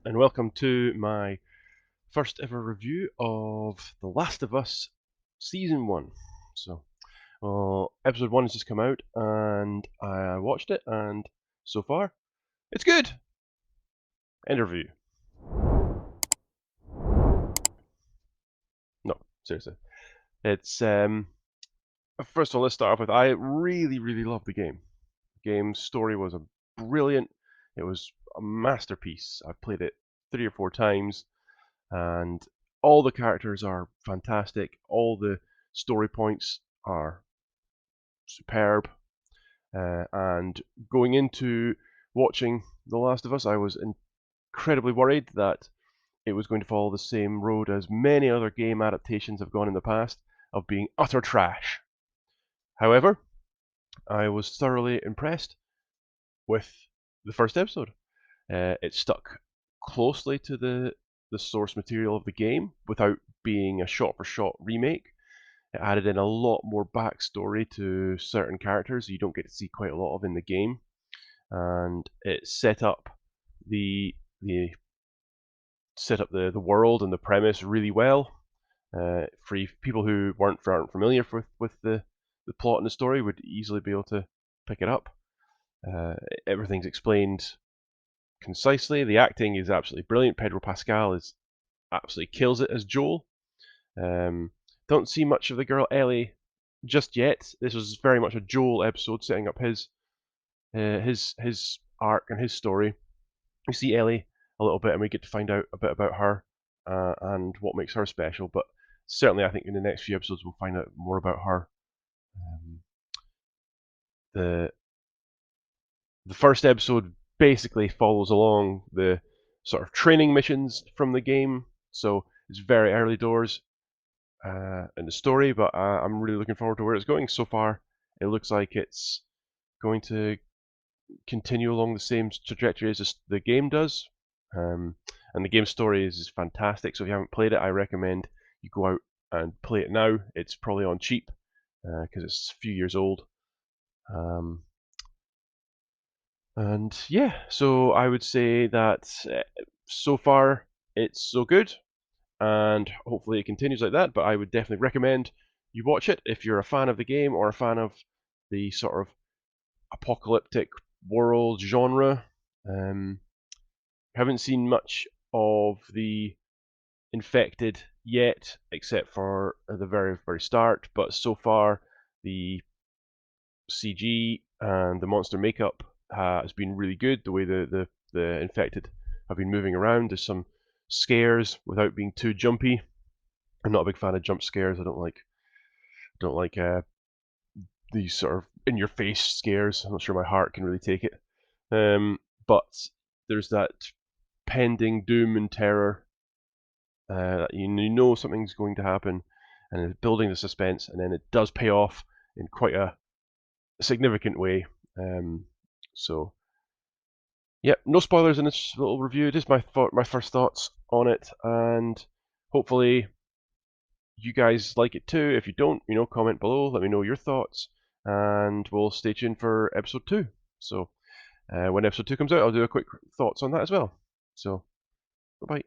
and welcome to my first ever review of The Last of Us Season 1. So, Episode 1 has just come out, and I watched it, and so far, it's good! End of review. No, seriously. It's, first of all, let's start off with, I really love the game. The game's story was brilliant. It was a masterpiece. I've played it 3 or 4 times, and all the characters are fantastic. All the story points are superb. And going into watching The Last of Us, I was incredibly worried that it was going to follow the same road as many other game adaptations have gone in the past, of being utter trash. However, I was thoroughly impressed with the first episode. It stuck closely to the source material of the game without being a shot-for-shot remake. It added in a lot more backstory to certain characters you don't get to see quite a lot of in the game, and it set up the the world and the premise really well. For people who aren't familiar with the plot and the story, would easily be able to pick it up. Everything's explained concisely. The acting is absolutely brilliant. Pedro Pascal absolutely kills it as Joel. Don't see much of the girl Ellie just yet. This was very much a Joel episode, setting up his arc and his story. We see Ellie a little bit, and we get to find out a bit about her and what makes her special. But certainly, I think in the next few episodes, we'll find out more about her. The first episode basically follows along the sort of training missions from the game, so it's very early doors in the story, but I'm really looking forward to where it's going. So far, it looks like it's going to continue along the same trajectory as the game does, and the game story is fantastic. So if you haven't played it, I recommend you go out and play it now. It's probably on cheap because it's a few years old. And yeah, so I would say that so far it's so good, and hopefully it continues like that. But I would definitely recommend you watch it if you're a fan of the game or a fan of the sort of apocalyptic world genre. Haven't seen much of the infected yet, except for the very start. But so far, the CG and the monster makeup has been really good. The way the infected have been moving around. There's some scares without being too jumpy. I'm not a big fan of jump scares. I don't like these sort of in your face scares. I'm not sure my heart can really take it. But there's that pending doom and terror. You know something's going to happen, and it's building the suspense, and then it does pay off in quite a significant way. So, yeah, no spoilers in this little review. It is my first thoughts on it, and hopefully you guys like it too. If you don't, comment below. Let me know your thoughts, and we'll stay tuned for episode 2. So, when episode 2 comes out, I'll do a quick thoughts on that as well. So, bye bye.